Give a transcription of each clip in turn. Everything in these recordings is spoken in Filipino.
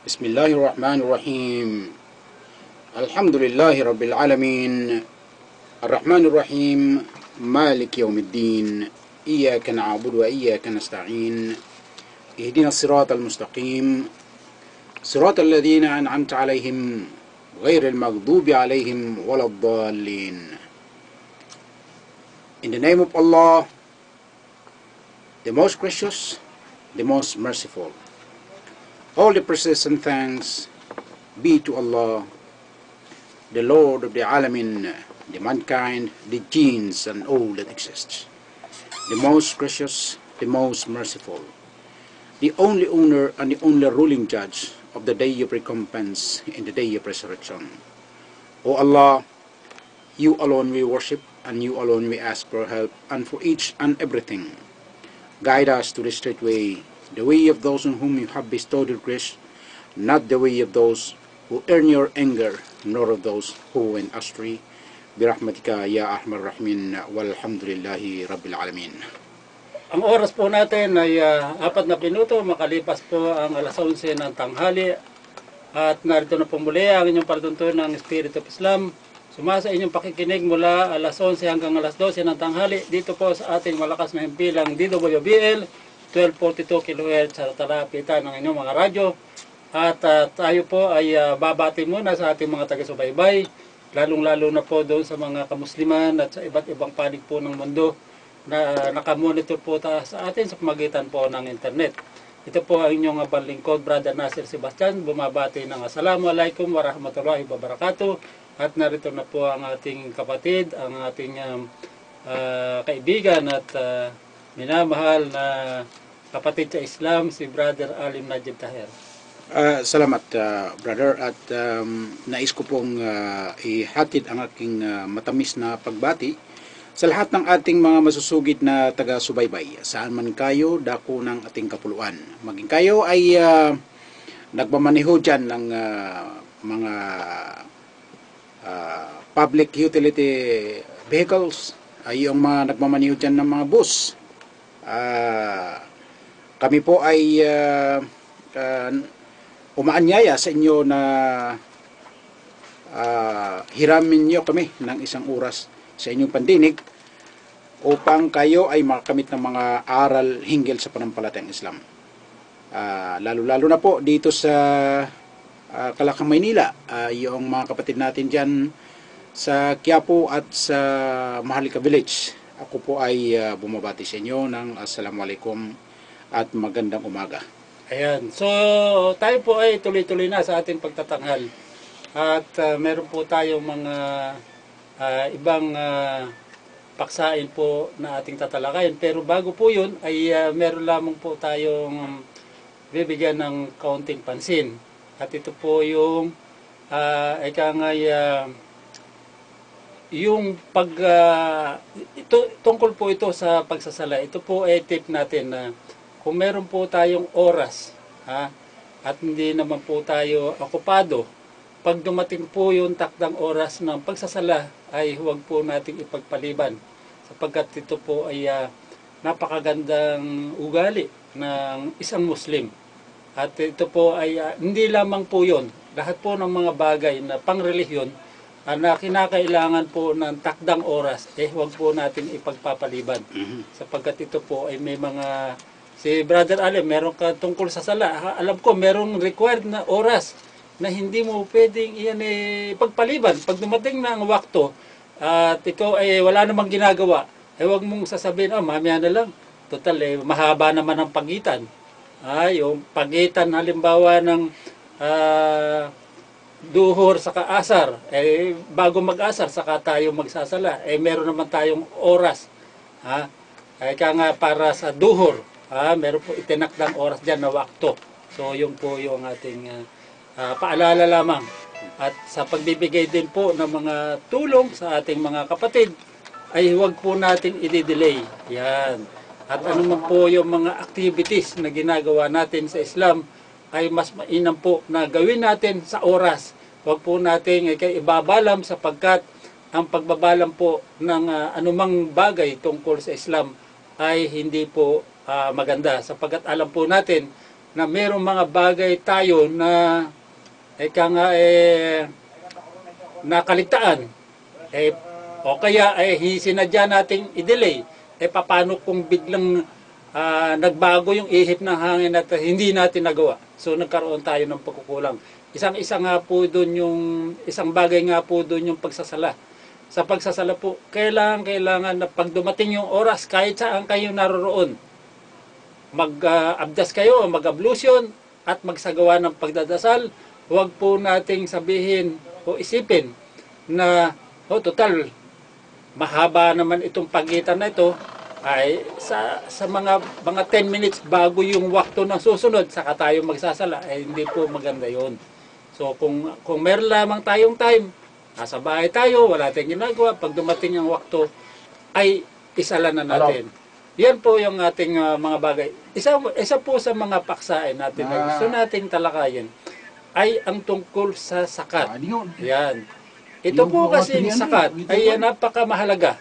Bismillahirrahmanirrahim. Alhamdulillahi Rabbil Alamin. Ar-Rahmanir-Rahim. Malik Yawmiddin. Iyaka na'budu wa iyaka nasta'in. Ihdina as-siratal mustaqim. Siratal ladzina an'amta 'alaihim ghairil maghdubi 'alaihim waladdallin. In the name of Allah, the most gracious, the most merciful. All the praises and thanks be to Allah, the Lord of the Alamin, the mankind, the jinns, and all that exists. The most gracious, the most merciful, the only owner and the only ruling judge of the day of recompense in the day of resurrection. O Allah, you alone we worship, and you alone we ask for help, and for each and everything. Guide us to the straight way, the way of those on whom you have bestowed your grace, not the way of those who earn your anger, nor of those who went astray. Birahmatika ya Arhamar Rahimin, walhamdulillahi Rabbil Alamin. Ang oras po natin ay 4 na minuto, makalipas po ang alas 11 ng tanghali. At narito na po muli ang inyong palatuntunan ng Spirit of Islam. Sumasa inyong pakikinig mula alas 11 hanggang alas 12 ng tanghali dito po sa ating malakas na himpilang DWBL 1242 kHz sa talapitan ng inyong mga radyo. At tayo po ay babati muna sa ating mga taga-subaybay, lalong-lalo na po doon sa mga kamusliman at sa iba't ibang panig po ng mundo na nakamonitor po sa atin sa pamagitan po ng internet. Ito po ang inyong banlingkod, Brother Nasir Sebastian, bumabati ng Assalamualaikum warahmatullahi wabarakatuh. At narito na po ang ating kapatid, ang ating kaibigan at minamahal na kapatid sa Islam, si Brother Alim Najib Taher. Salamat brother, at nais ko pong ihatid ang aking matamis na pagbati sa lahat ng ating mga masusugid na taga-subaybay, saan man kayo dako ng ating kapuluan. Maging kayo ay nagmamaneho dyan ng mga public utility vehicles, ay yung mga nagmamaneho dyan ng mga bus. Kami po ay umaanyaya sa inyo na hiramin nyo kami ng isang oras sa inyong pandinig upang kayo ay makakamit ng mga aral hinggil sa panampalatayang Islam. Lalo-lalo na po dito sa Kalakang, Maynila, yung mga kapatid natin dyan sa Quiapo at sa Maharlika Village. Ako po ay bumabati sa inyo ng Assalamualaikum at magandang umaga. Ayan, so tayo po ay tuloy-tuloy na sa ating pagtatanghal. At meron po tayong mga ibang paksain po na ating tatalakayin. Pero bago po yun, ay meron lamang po tayong bibigyan ng kaunting pansin. At ito po yung yung tungkol po ito sa pagsasala. Ito po ay tip natin na kung meron po tayong oras at hindi naman po tayo okupado, pag dumating po yung takdang oras ng pagsasala ay huwag po nating ipagpaliban, sapagkat ito po ay napakagandang ugali ng isang Muslim. At ito po ay hindi lamang po yun, lahat po ng mga bagay na pangrelihiyon na kinakailangan po ng takdang oras, huwag po natin ipagpapaliban. Sapagkat ito po ay may mga, si Brother Alim, meron ka tungkol sa sala. Alam ko, merong required na oras na hindi mo pwedeng iyan ipagpaliban. Pag dumating na ang wakto, at ikaw ay wala namang ginagawa, huwag mong sasabihin, mamaya na lang. Total, mahaba naman ang pagitan. Yung pagitan halimbawa ng duhur sa kaasar, bago mag-asar saka tayo magsasala, meron naman tayong oras. Kaya nga para sa duhur, meron po itinakdang oras dyan na wakto. So yun po yung ating paalala lamang. At sa pagbibigay din po ng mga tulong sa ating mga kapatid, ay huwag po natin i-delay. Yan. At anuman po yung mga activities na ginagawa natin sa Islam, ay mas mainam po na gawin natin sa oras. Huwag po natin ibabalam, sapagkat ang pagbabalam po ng anumang bagay tungkol sa Islam ay hindi po maganda, sapagkat alam po natin na mayroong mga bagay tayo na nakaligtaan, o kaya sinadya nating i-delay, paano kung biglang nagbago yung ihip ng hangin at hindi natin nagawa. So nagkaroon tayo ng pagkukulang. Isang bagay nga po doon yung pagsasala. Sa pagsasala po, kailangan na pag dumating yung oras, kahit saan kayo naroroon, mag-abdas kayo, mag-ablution, at magsagawa ng pagdadasal. Huwag po nating sabihin o isipin na, total, mahaba naman itong pagitan na ito, ay sa mga 10 minutes bago yung wakto ng susunod, saka tayo magsasala, hindi po maganda yon. So kung meron lamang tayong time, nasa bahay tayo, wala tayong ginagawa, pag dumating ang wakto, ay isala na natin. Yan po yung ating mga bagay. Isa po sa mga paksain natin na gusto nating talakayin ay ang tungkol sa sakat. Yan. Ito po kasi sakat ay napakamahalaga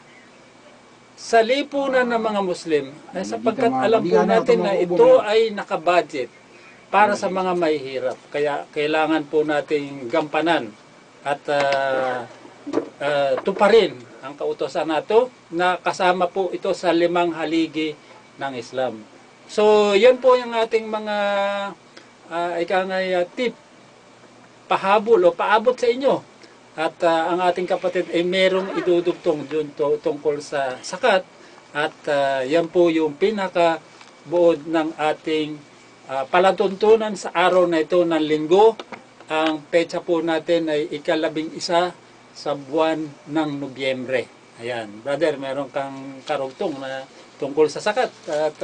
sa lipunan ng mga Muslim, sapagkat alam po natin na ito ay nakabudget para sa mga mahihirap. Kaya kailangan po nating gampanan at tuparin ang kautosan nato na kasama po ito sa 5 haligi ng Islam. So, yan po yung ating mga tip, pahabol o paabot sa inyo. At ang ating kapatid ay merong idudugtong dun tungkol sa sakat. At yan po yung pinakabuod ng ating palatuntunan sa araw na ito ng linggo. Ang petsa po natin ay ika-11 sa buwan ng Nobyembre. Ayan, brother, meron kang karugtong na tungkol sa sakat. At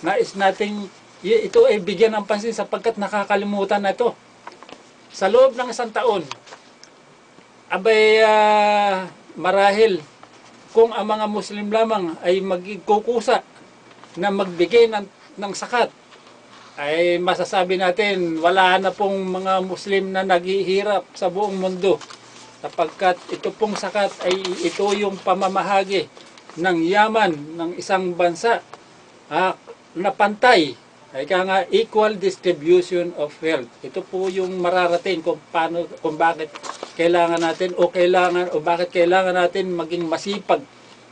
nais nating ito ay bigyan ng pansin sapagkat nakakalimutan na ito. Sa loob ng isang taon, marahil kung ang mga Muslim lamang ay magkukusa na magbigay ng sakat, ay masasabi natin wala na pong mga Muslim na naghihirap sa buong mundo, sapagkat ito pong sakat ay ito yung pamamahagi ng yaman ng isang bansa na pantay, ay equal distribution of wealth. Ito po yung mararating kung bakit kailangan natin bakit kailangan natin maging masipag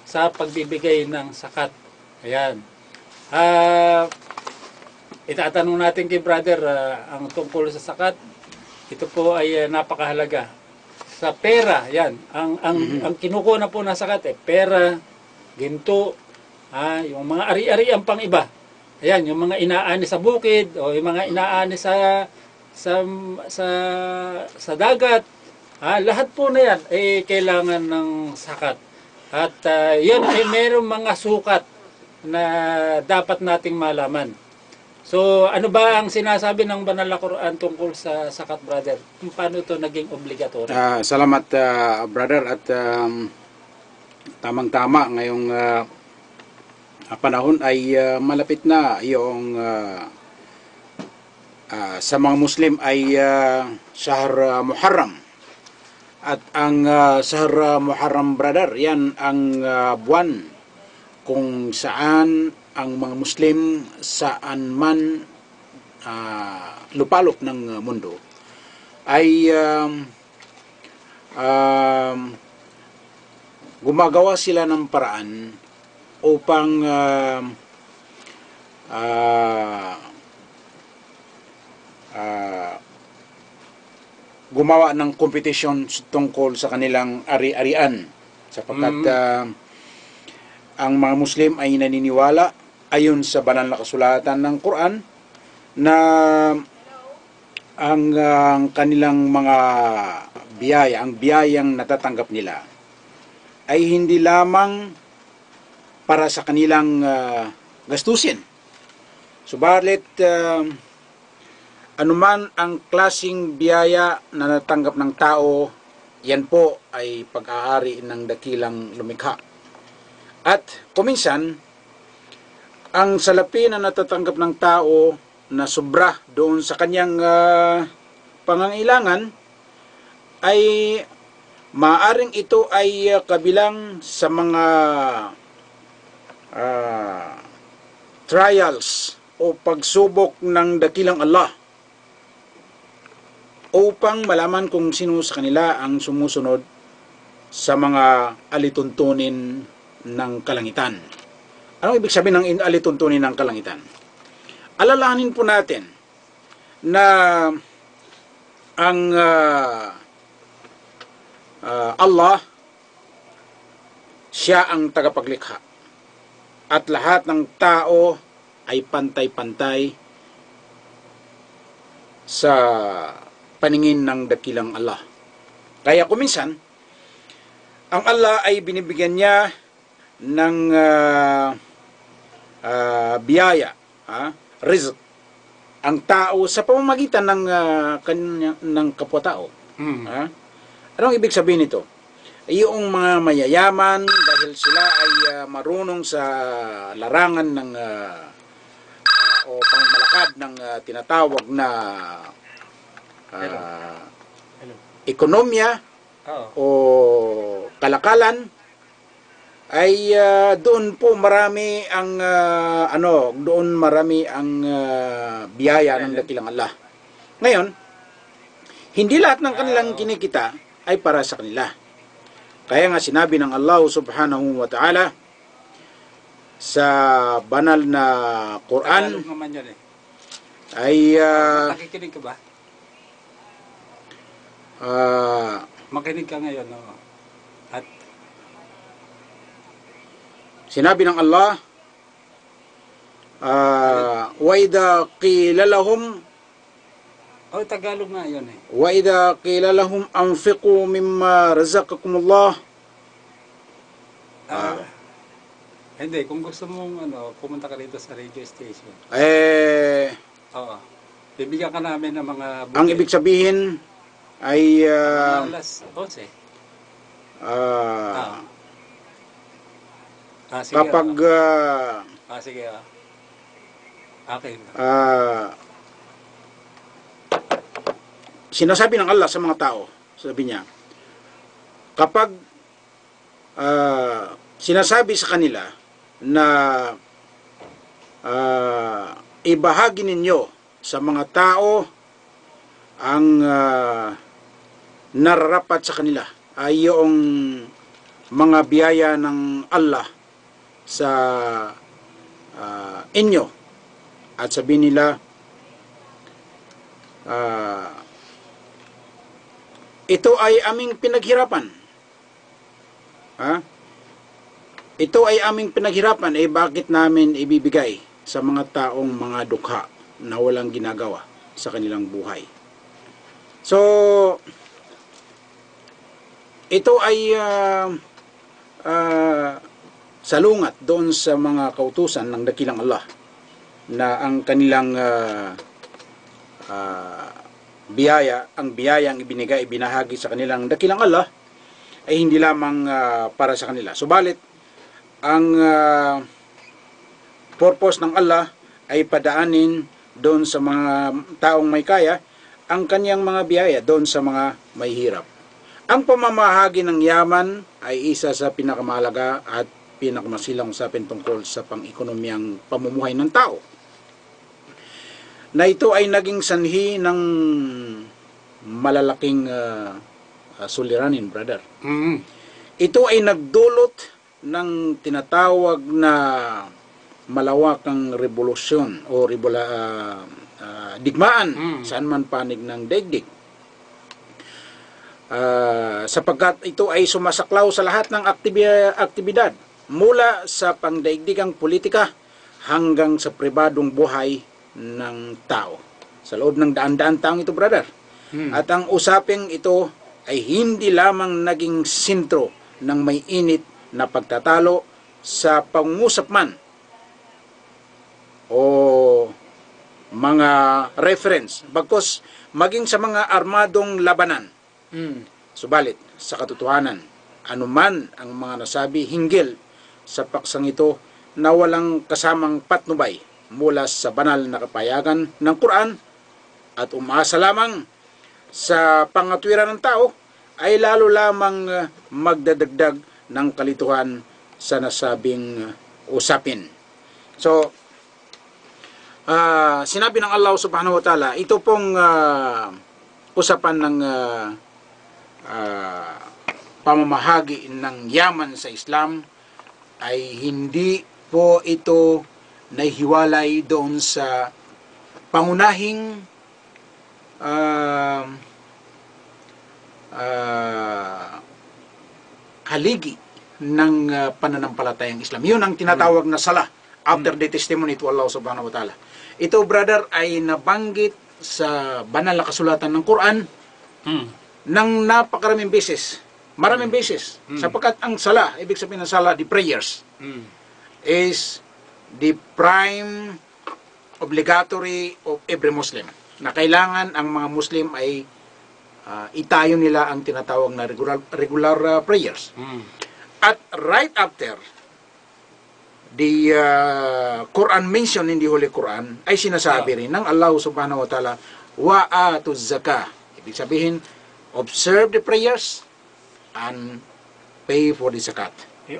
sa pagbibigay ng sakat. Ayan. Itatanong natin kay brother ang tungkol sa sakat. Ito po ay napakahalaga. Sa pera, yan. Ang kinukuha po ng sakat pera, ginto, yung mga ari-arian pang iba. Ayan, yung mga inaani sa bukid o yung mga inaani sa dagat. Lahat po na yan ay kailangan ng sakat. At yan ay mayroong mga sukat na dapat nating malaman. So, ano ba ang sinasabi ng Banal na Quran tungkol sa sakat, brother? Kung paano ito naging obligatory? Salamat, brother. At tamang-tama ngayong panahon ay malapit na yung sa mga Muslim ay Shahr Muharram. At ang Shahr Muharram, brother, yan ang buwan kung saan ang mga Muslim saan man lupalop ng mundo ay gumagawa sila ng paraan upang gumawa ng kompetisyon tungkol sa kanilang ari-arian, sapagkat ang mga Muslim ay naniniwala ayon sa banal na kasulatan ng Quran na ang kanilang mga biyaya, ang biyayang natatanggap nila ay hindi lamang para sa kanilang gastusin. Subalit anuman ang klasing biyaya na natanggap ng tao, yan po ay pag-aari ng dakilang lumikha. At kuminsan, ang salapi na natatanggap ng tao na sobra doon sa kanyang pangangailangan ay maaring ito ay kabilang sa mga trials o pagsubok ng dakilang Allah upang malaman kung sino sa kanila ang sumusunod sa mga alituntunin ng kalangitan. Anong ibig sabihin ng alituntunin ng kalangitan? Alalahanin po natin na ang Allah, siya ang tagapaglikha. At lahat ng tao ay pantay-pantay sa paningin ng dakilang Allah. Kaya kuminsan, ang Allah ay binibigyan niya ng biyaya, rizq, ang tao sa pamamagitan ng kapwa-tao. Anong ibig sabihin nito? Yung mga mayayaman, dahil sila ay marunong sa larangan ng o pangmalakad ng tinatawag na ekonomiya o kalakalan, ay doon po marami ang biyaya ng dakilang Allah. Ngayon, hindi lahat ng kanilang kinikita ay para sa kanila. Kaya nga sinabi ng Allah subhanahu wa ta'ala sa banal na Quran, Tagalog naman yan ay nakikinig ka ba? Makinig ka ngayon, no? At sinabi ng Allah, wa idha qila lahum Tagalog nga yun wa idha qila lahum anfiqu mimma razaqakumullah. Hindi, kung gusto mong pumunta ka dito sa radio station. Oo. Bibigyan ka namin ng mga buke. Ang ibig sabihin ay alas 11. Sige, kapag sige. Okay. Sinasabi ng Allah sa mga tao, sabi niya, kapag sinasabi sa kanila na ibahagi ninyo sa mga tao ang nararapat sa kanila ay yung mga biyaya ng Allah sa inyo, at sabihin nila, ito ay aming pinaghirapan. Ito ay aming pinaghirapan, bakit namin ibibigay sa mga taong mga dukha na walang ginagawa sa kanilang buhay? So, ito ay salungat doon sa mga kautusan ng dakilang Allah na ang kanilang ang biyayang ibinigay, ibinahagi sa kanilang dakilang Allah ay hindi lamang para sa kanila. Subalit, ang purpose ng Allah ay padaanin doon sa mga taong may kaya ang kanyang mga biyaya doon sa mga may hirap. Ang pamamahagi ng yaman ay isa sa pinakamahalaga at pinakamasilang usapin tungkol sa pang-ekonomiyang pamumuhay ng tao, na ito ay naging sanhi ng malalaking suliranin, brother. Ito ay nagdulot ng tinatawag na malawakang revolusyon o digmaan saan man panig ng daigdig. Sapagkat ito ay sumasaklaw sa lahat ng aktibidad, mula sa pangdaigdigang politika hanggang sa pribadong buhay ng tao. Sa loob ng daan-daan taong ito, brother. At ang usaping ito ay hindi lamang naging sentro ng may init na pagtatalo sa pangungusap man o mga reference, bagkus maging sa mga armadong labanan. Subalit, sa katotohanan, anuman ang mga nasabi hinggil sa paksang ito na walang kasamang patnubay mula sa banal na kapayagan ng Quran at umaasa lamang sa pangatwiran ng tao, ay lalo lamang magdadagdag ng kalituhan sa nasabing usapin. So, Sinabi ng Allah subhanahu wa ta'ala, ito pong usapan ng pamamahagi ng yaman sa Islam ay hindi po ito nahihiwalay doon sa pangunahing haligi ng pananampalatayang Islam. Yun ang tinatawag na salah after the testimony to Allah subhanahu wa ta'ala. Ito, brother, ay nabanggit sa banal na kasulatan ng Quran ng napakaraming beses. Maraming beses. Sapagkat ang salah, ibig sabihin ng salah, the prayers, is the prime obligatory of every Muslim. Na kailangan ang mga Muslim ay itayo nila ang tinatawag na regular prayers. At right after the Quran mention in the Holy Quran ay sinasabi rin ng Allah subhanahu wa ta'ala, wa atuz zakah. Ibig sabihin, observe the prayers and pay for the zakat.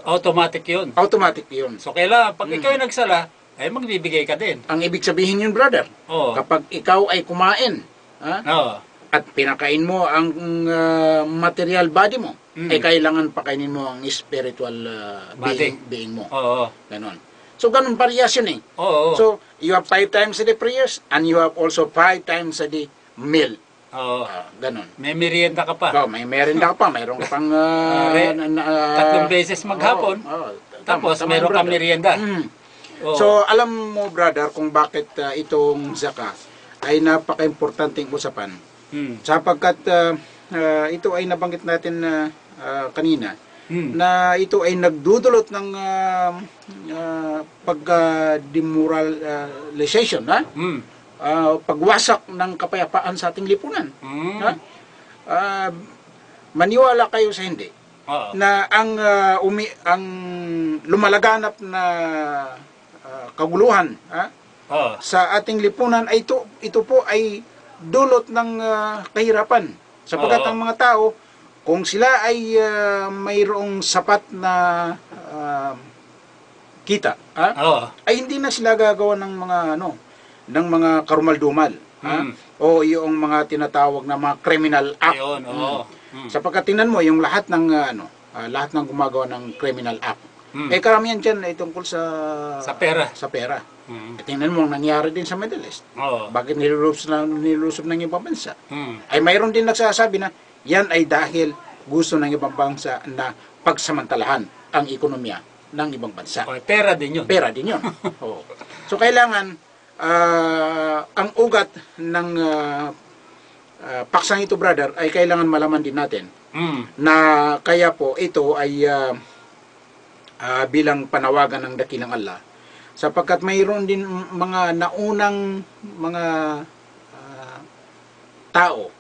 Automatic yun. Automatic yun. So kailangan, pag ikaw ay nagsala, ay magbibigay ka din. Ang ibig sabihin yun, brother, kapag ikaw ay kumain, at pinakain mo ang material body mo, ay kailangan pakainin mo ang spiritual being mo. Ganon. So, ganun variation eh. So, you have 5 times a day prayers and you have also 5 times a day meal. Ganon. May merienda ka pa. May merienda ka pa. Mayroon ka pang 3 beses maghapon. Tapos, mayroon ka merienda. So, alam mo, brother, kung bakit itong zakat ay napaka-importanting usapan. Sapagkat ito ay nabanggit natin kanina na ito ay nagdudulot ng pag-demoralization, pagwasak ng kapayapaan sa ating lipunan. Maniwala kayo sa hindi na ang lumalaganap na kaguluhan sa ating lipunan ay ito po ay dulot ng kahirapan. Sapagkat ang mga tao, kung sila ay mayroong sapat na kita, ay hindi na sila gagawa ng mga karumal-dumal, o yung mga tinatawag na mga criminal act. Sapagkat tingnan mo yung lahat ng gumagawa ng criminal act. Karamihan dyan ay tungkol sa pera. Tingnan mo ang nangyari din sa Middle East. Bakit nilusob ng ibang bansa? Ay mayroon din nagsasabi na yan ay dahil gusto ng ibang bansa na pagsamantalahan ang ekonomiya ng ibang bansa. Pera din yun. So kailangan ang ugat ng paksang ito, brother, ay kailangan malaman din natin na kaya po ito ay bilang panawagan ng dakilang Allah. Sapagkat mayroon din mga naunang mga tao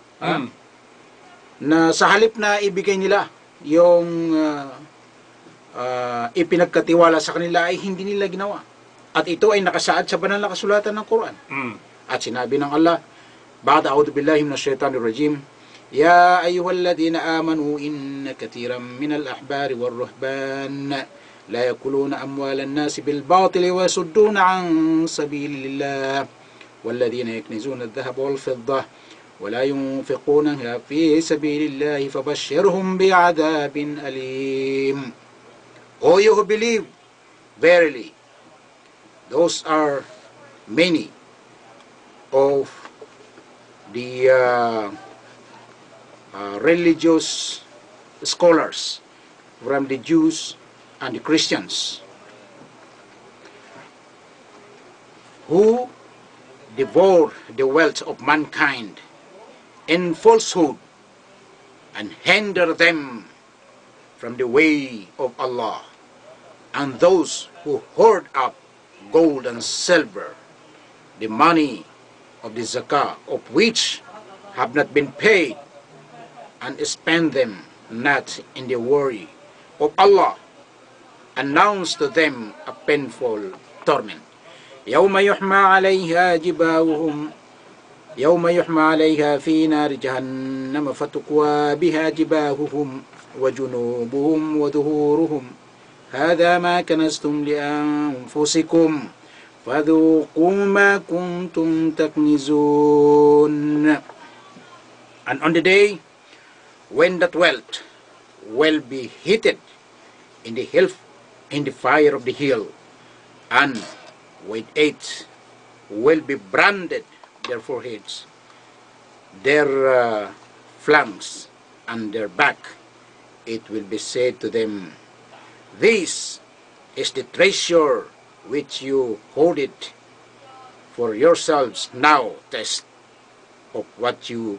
na sa halip na ibigay nila yung ipinagkatiwala sa kanila ay hindi nila ginawa. At ito ay nakasaad sa banal na kasulatan ng Quran. At sinabi ng Allah, Ba'da a'udhu billahi minash shaitanir rajim, Ya ayyuhalladhina amanu inna katiran minal ahbari war ruhban لا يأكلون أموال الناس بالباطل ويصدون عن سبيل الله والذين يكنزون الذهب والفضة ولا ينفقونها في سبيل الله فبشرهم بعذاب أليم. O you who believe, verily, those are many of the religious scholars from the Jews and the Christians who devour the wealth of mankind in falsehood and hinder them from the way of Allah, and those who hoard up gold and silver, the money of the zakah of which have not been paid, and spend them not in the way of Allah, announce to them a painful torment. يوم يحمى عليها جباههم يوم يحمى عليها في نار جهنم فتكوى بها جباههم وجنوبهم وظهورهم هذا ما كنزتم لأنفسكم فَذُوقُوا مَا كُنْتُمْ تَكْنِزُونَ. And on the day when that wealth will be heated in the fire of the hill, and with it will be branded their foreheads, their flanks, and their back, it will be said to them, "This is the treasure which you hold it for yourselves. Now test of what you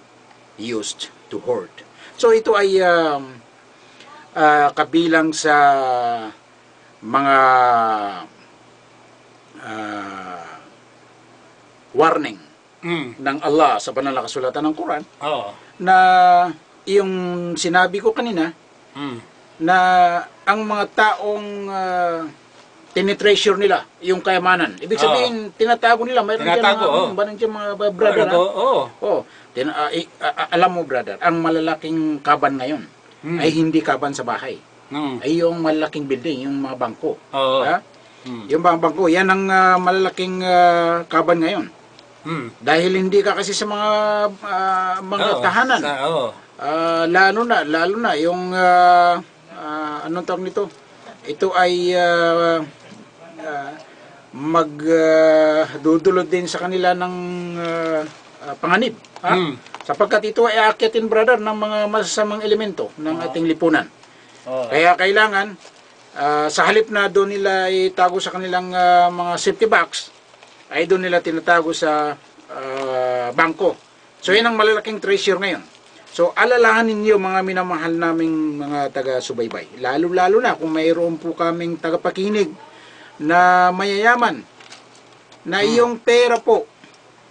used to hoard." So ito ay kabilang sa mga warning ng Allah sa banal na kasulatan ng Quran, na yung sinabi ko kanina, na ang mga taong tinitreasure nila yung kayamanan. Ibig sabihin, tinatago nila. Mayroon dyan mga brother. Alam mo, brother, ang malalaking kaban ngayon ay hindi kaban sa bahay. Ay yung malalaking building, yung mga bangko. Yung mga bangko, yan ang malalaking kaban ngayon. Dahil hindi ka kasi sa mga tahanan. Lalo na yung anong tawag nito? Ito ay magdudulot din sa kanila ng panganib. Sapagkat ito ay aakyatin, brother, ng mga masasamang elemento ng ating lipunan. Kaya kailangan, sa halip na doon nila itago sa kanilang mga safety box, ay doon nila tinatago sa bangko. So yan ang malalaking treasure ngayon. So alalahanin niyo, mga minamahal naming mga taga-subaybay, lalo-lalo na kung mayroon po kaming tagapakinig na mayayaman, na iyong pera po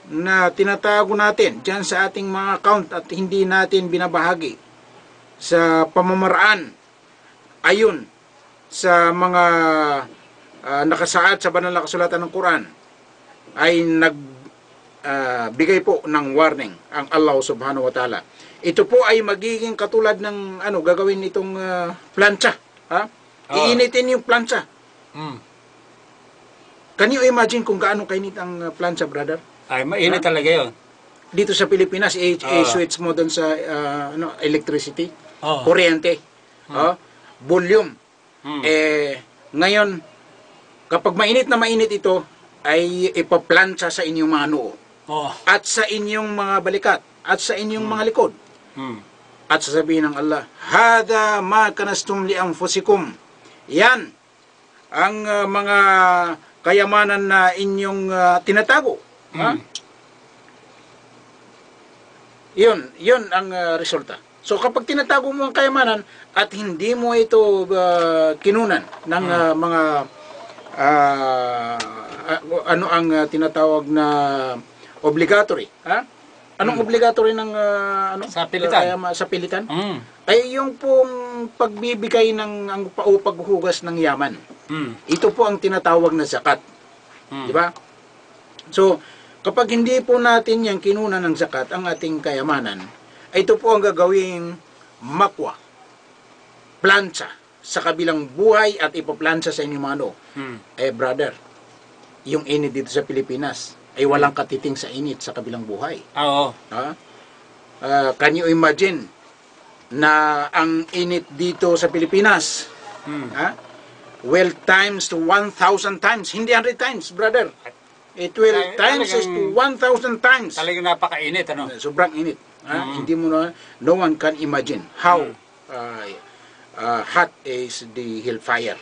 na tinatago natin dyan sa ating mga account at hindi natin binabahagi sa pamamaraan ayon sa mga nakasaad sa banal na kasulatan ng Quran, ay nagbigay po ng warning ang Allah subhanahu wa ta'ala. Ito po ay magiging katulad ng gagawin itong plancha. Iinitin yung plancha. Can you imagine kung gaano kainit ang plancha, brother? Ay, mainit talaga yun. Dito sa Pilipinas, switch mo doon sa electricity, kuryente, volume. Ngayon, kapag mainit na mainit ito, ay ipaplantsa sa inyong mga noo, at sa inyong mga balikat, at sa inyong mga likod. At sasabihin ng Allah, "Hada ma kanastum li anfusikum." Yan ang mga kayamanan na inyong tinatago. Yun ang resulta. So kapag tinatago mo ang kayamanan at hindi mo ito kinunan ng mga ano ang tinatawag na obligatory, anong obligatory ng sa pilitan? Sa pilitan? Ay yung pong pagbibigay ng paghuhugas ng yaman. Ito po ang tinatawag na zakat. Di ba? So, kapag hindi po natin yung kinunan ng zakat, ang ating kayamanan, ay ito po ang gagawing makwa, plancha sa kabilang buhay at ipaplantsa sa inyong mga brother, yung init dito sa Pilipinas ay walang katiting sa init sa kabilang buhay. Can you imagine na ang init dito sa Pilipinas, well, times to 1,000 times, hindi 100 times, brother. It will times is to 1,000 times. Talagang napakainit, sobrang init. Hindi mo no one can imagine how hot is the hellfire.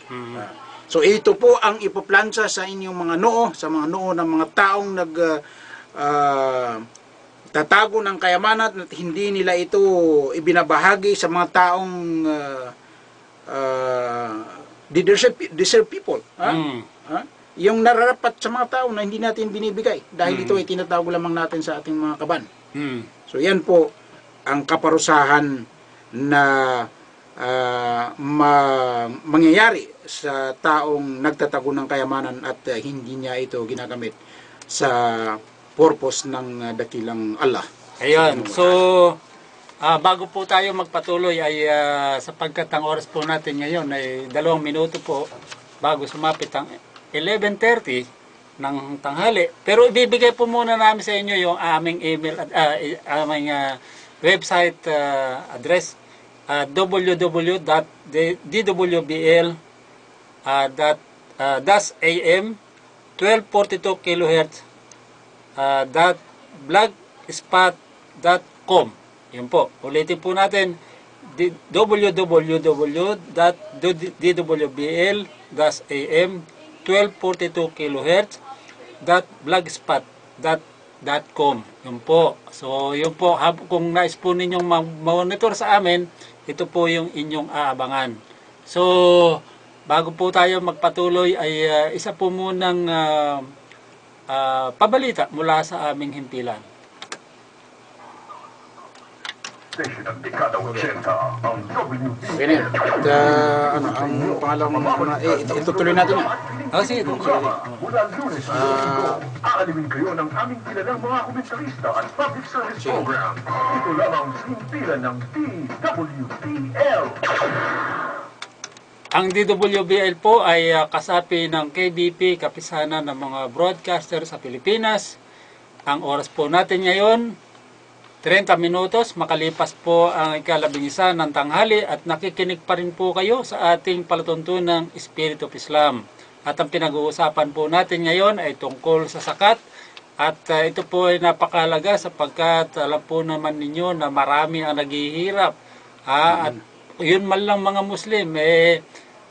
So ito po ang ipaplantsa sa inyong mga noo, sa mga noo ng mga taong tatago ng kayamanan at hindi nila ito ibinabahagi sa mga taong deserve people. Yung nararapat sa mga tao na hindi natin binibigay dahil ito ay tinatago lamang natin sa ating mga kaban. So yan po ang kaparusahan na mangyayari sa taong nagtatago ng kayamanan at hindi niya ito ginagamit sa purpose ng dakilang Allah. Ayun. So, bago po tayo magpatuloy ay sapagkat ang oras po natin ngayon ay 2 minuto po bago sumapit ang 11:30, ng tanghali. Pero ibibigay po muna namin sa inyo yung aming email at aming website address, www.dwbl.am 1242 kHz .blogspot.com. Yun po. Ulitin po natin, www.dwbl.am 1242 kHz .blogspot.com. Yun po. So, yun po. Kung nais po ninyong monitor sa amin, ito po yung inyong aabangan. So, bago po tayo magpatuloy ay isa po munang pabalita mula sa aming himpilan. Station ng dekada 80, ang WBL. Ganyan. At ang pangalang muna, itutuloy natin yan. Sige. Programa mula Lunes hanggang Linggo. Aalimin kayo ng aming kilalang mga komentarista at public service program. Ito lamang sa himpilan ng DWBL. Ang DWBL po ay kasapi ng KBP, kapisanan ng mga broadcaster sa Pilipinas. Ang oras po natin ngayon, 30 minutos, makalipas po ang ika-11 ng tanghali at nakikinig pa rin po kayo sa ating palatuntunang Spirit of Islam. At ang pinag-uusapan po natin ngayon ay tungkol sa zakat. At ito po ay napakalaga sapagkat alam po naman ninyo na marami ang naghihirap. At yun man lang mga Muslim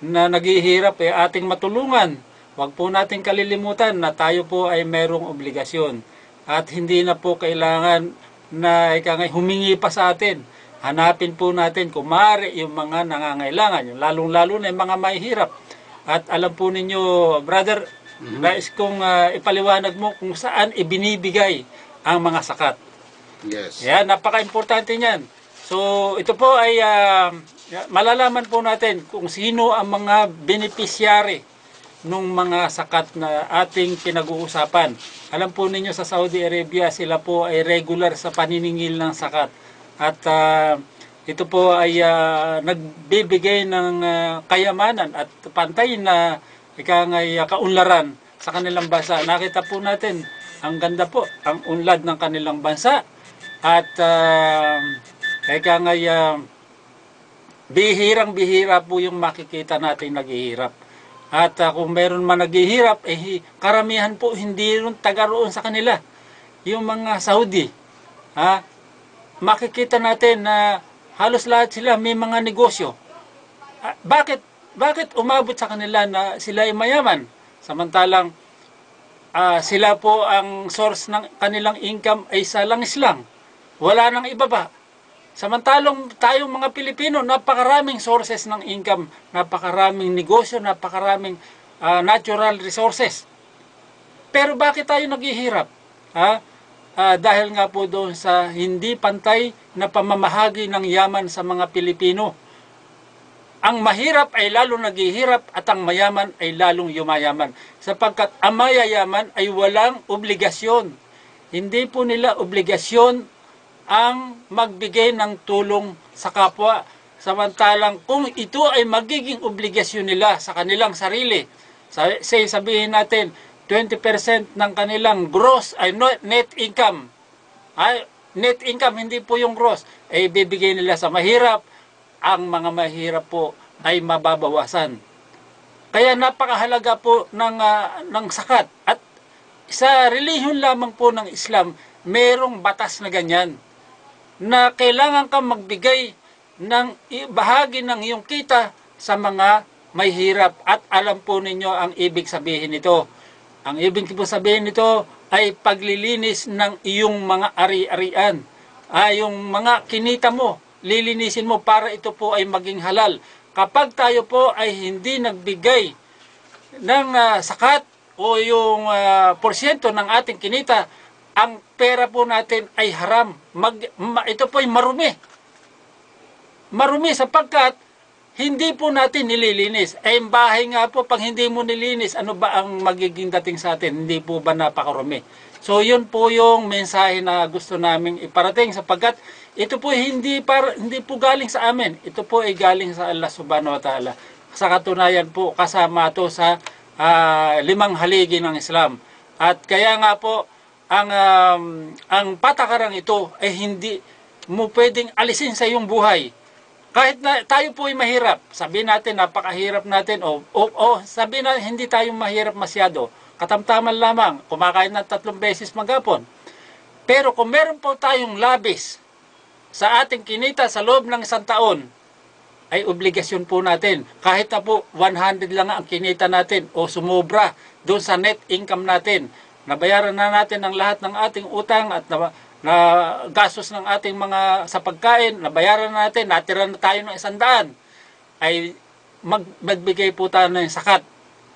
na naghihirap ating matulungan. Huwag po natin kalilimutan na tayo po ay merong obligasyon. At hindi na po kailangan na humingi pa sa atin. Hanapin po natin kung maaari yung mga nangangailangan, yung lalong-lalo na yung mga mahihirap. At alam po ninyo, brother, nais kong ipaliwanag mo kung saan ibinibigay ang mga zakat. Yes. Yan, napaka-importante niyan. So, ito po ay malalaman po natin kung sino ang mga beneficiary nung mga zakat na ating pinag-uusapan. Alam po ninyo sa Saudi Arabia, sila po ay regular sa paniningil ng zakat. At ito po ay nagbibigay ng kayamanan at pantay na kaunlaran sa kanilang bansa. Nakita po natin, ang ganda po, ang unlad ng kanilang bansa. At bihirang-bihira po yung makikita natin naghihirap. At kung meron man naghihirap, karamihan po hindi rin taga roon sa kanila. Yung mga Saudi, makikita natin na halos lahat sila may mga negosyo. Bakit umabot sa kanila na sila ay mayaman? Samantalang sila po ang source ng kanilang income ay sa langis lang. Wala nang iba pa. Samantalang tayong mga Pilipino, napakaraming sources ng income, napakaraming negosyo, napakaraming natural resources. Pero bakit tayo naghihirap? Dahil nga po doon sa hindi pantay na pamamahagi ng yaman sa mga Pilipino. Ang mahirap ay lalong naghihirap at ang mayaman ay lalong yumayaman. Sapagkat ang mayayaman ay walang obligasyon. Hindi po nila obligasyon ang magbigay ng tulong sa kapwa. Samantalang kung ito ay magiging obligasyon nila sa kanilang sarili, sabihin natin, 20% ng kanilang gross ay net income. Net income, hindi po yung gross, ay bibigay nila sa mahirap. Ang mga mahirap po ay mababawasan. Kaya napakahalaga po ng zakat. At sa relihiyon lamang po ng Islam, merong batas na ganyan, na kailangan kang magbigay ng bahagi ng iyong kita sa mga may hirap. At alam po ninyo ang ibig sabihin nito. Ang ibig po sabihin nito ay paglilinis ng iyong mga ari-arian. Yung mga kinita mo, lilinisin mo para ito po ay maging halal. Kapag tayo po ay hindi nagbigay ng zakat o yung porsyento ng ating kinita, ang pera po natin ay haram. Ito po ay marumi. Marumi sapagkat hindi po natin nililinis. Ang bahay nga po, pag hindi mo nilinis, ano ba ang magiging dating sa atin? Hindi po ba napakarumi? So yun po yung mensahe na gusto naming iparating sapagkat ito po hindi po galing sa amin. Ito po ay galing sa Allah Subhanahu wa Ta'ala. Sa katunayan po, kasama ito sa 5 haligi ng Islam. At kaya nga po, ang patakarang ito ay hindi mo pwedeng alisin sa iyong buhay. Kahit na tayo po ay mahirap, sabihin natin napakahirap natin, o sabihin na hindi tayo mahirap masyado, katamtaman lamang, kumakain ng 3 beses maghapon. Pero kung meron po tayong labis sa ating kinita sa loob ng 1 taon, ay obligasyon po natin. Kahit na po 100 lang ang kinita natin o sumobra doon sa net income natin, nabayaran na natin ang lahat ng ating utang at na gastos ng ating mga sa pagkain, nabayaran na natin, natira na tayo ng 100, ay magbigay po tayo ng sakat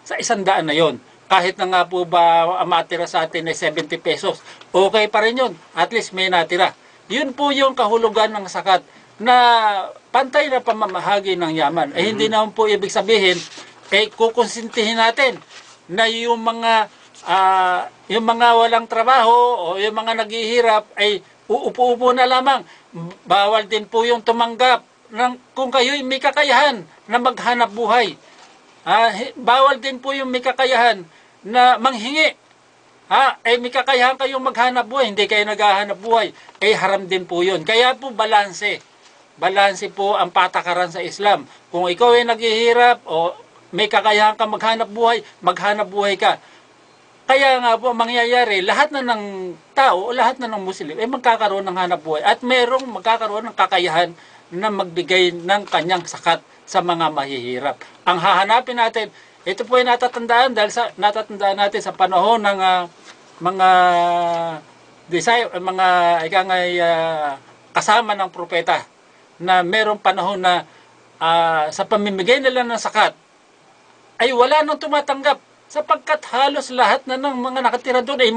sa 100 na yon. Kahit na nga po ba matira sa atin ay 70 pesos, okay pa rin yun. At least may natira. Yun po yung kahulugan ng sakat, na pantay na pamamahagi ng yaman. Hindi naman po ibig sabihin, kukonsintihin natin na yung mga walang trabaho o yung mga naghihirap ay uupo-upo na lamang. Bawal din po yung tumanggap kung kayo'y may kakayahan na maghanap buhay. Bawal din po yung may kakayahan na manghingi. May kakayahan kayong maghanap buhay, hindi kayo naghahanap buhay. Haram din po yun. Kaya po balanse. Balanse po ang patakaran sa Islam. Kung ikaw ay naghihirap o may kakayahan ka maghanap buhay ka. Kaya nga po mangyayari, lahat na ng tao o lahat na ng Muslim ay magkakaroon ng hanap buhay at merong magkakaroon ng kakayahan na magbigay ng kanyang sakat sa mga mahihirap. Ang hahanapin natin, ito po ay natatandaan dahil natatandaan natin sa panahon ng mga kasama ng propeta, na merong panahon na sa pamimigay nila ng sakat ay wala nang tumatanggap, sapagkat halos lahat na ng mga nakatira doon ay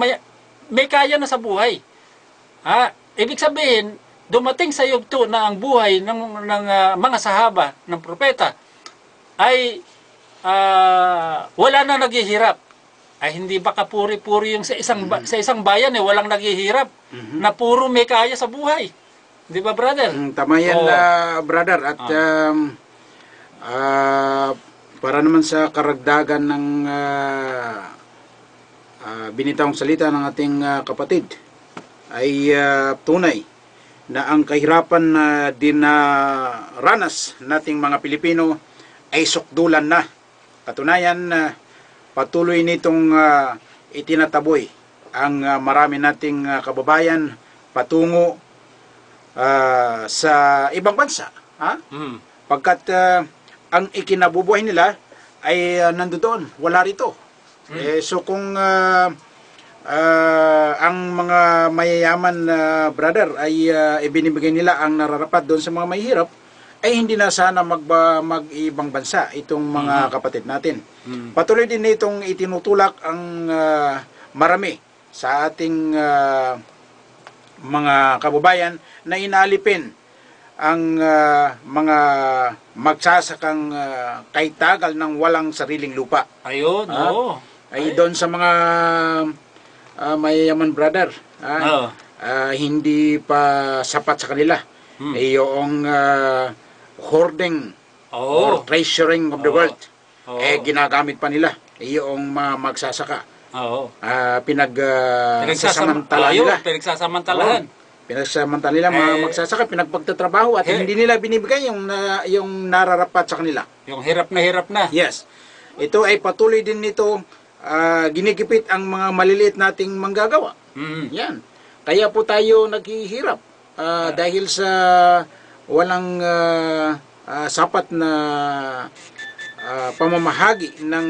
may kaya na sa buhay. Ibig sabihin, dumating sa yugto na ang buhay ng mga sahaba, ng propeta, ay wala na naghihirap. Ay hindi ba kapuri-puri yung sa isang bayan walang naghihirap, na puro may kaya sa buhay. Di ba, brother? Tama yan, brother. At para naman sa karagdagan ng binitawang salita ng ating kapatid, ay tunay na ang kahirapan na dinaranas nating mga Pilipino ay sukdulan na. Katunayan, patuloy nitong itinataboy ang marami nating kababayan patungo sa ibang bansa. Pagkat ang ikinabubuhay nila ay nandoon, wala rito. So kung ang mga mayayaman brother ay ibinibigay nila ang nararapat doon sa mga mahihirap, ay hindi na sana mag-ibang bansa itong mga kapatid natin. Patuloy din itong itinutulak ang marami sa ating mga kababayan na inaalipin ang mga magsasakang kaitagal ng walang sariling lupa. Ayun, oo. Ay doon sa mga mayayaman brother, hindi pa sapat sa kanila. Yung hoarding or treasuring of the world, ginagamit pa nila yung mga magsasaka. Pinagsasamantala nila. Pinagsamantala nila mga magsasaka, pinagpagtatrabaho at hindi nila binibigay yung nararapat sa kanila. Yung hirap na. Yes. Ito ay patuloy din nito, ginigipit ang mga maliliit nating manggagawa. Yan. Kaya po tayo naghihirap dahil sa walang sapat na pamamahagi ng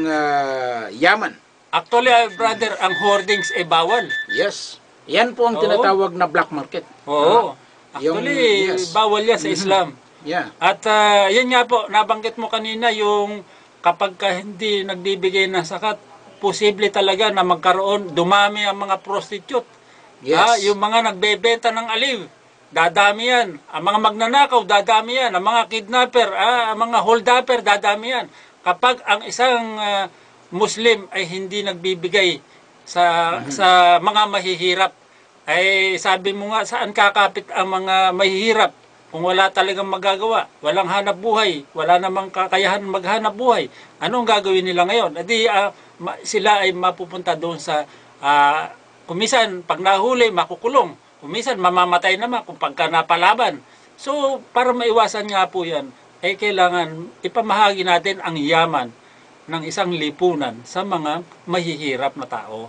yaman. Actually, brother, ang hoardings ay bawal. Yes. Yan po ang tinatawag na black market. Oo. Actually, bawal yan sa Islam. Yeah. At yan nga po, nabanggit mo kanina yung kapag hindi nagbibigay ng sakat, posible talaga na magkaroon, dumami ang mga prostitute. Yes. Yung mga nagbebenta ng aliw, dadami yan. Ang mga magnanakaw, dadami yan. Ang mga kidnapper, ang mga holdupper, dadami yan. Kapag ang isang Muslim ay hindi nagbibigay sa mga mahihirap, ay sabi mo nga, saan kakapit ang mga mahihirap kung wala talagang magagawa, walang hanap buhay, wala namang kakayahan maghanap buhay? Anong gagawin nila ngayon? Sila ay mapupunta doon sa Kumisan, pag nahuli, makukulong. Kumisan, mamamatay naman kung pagka napalaban. So, para maiwasan nga po yan, kailangan ipamahagi natin ang yaman ng isang lipunan sa mga mahihirap na tao.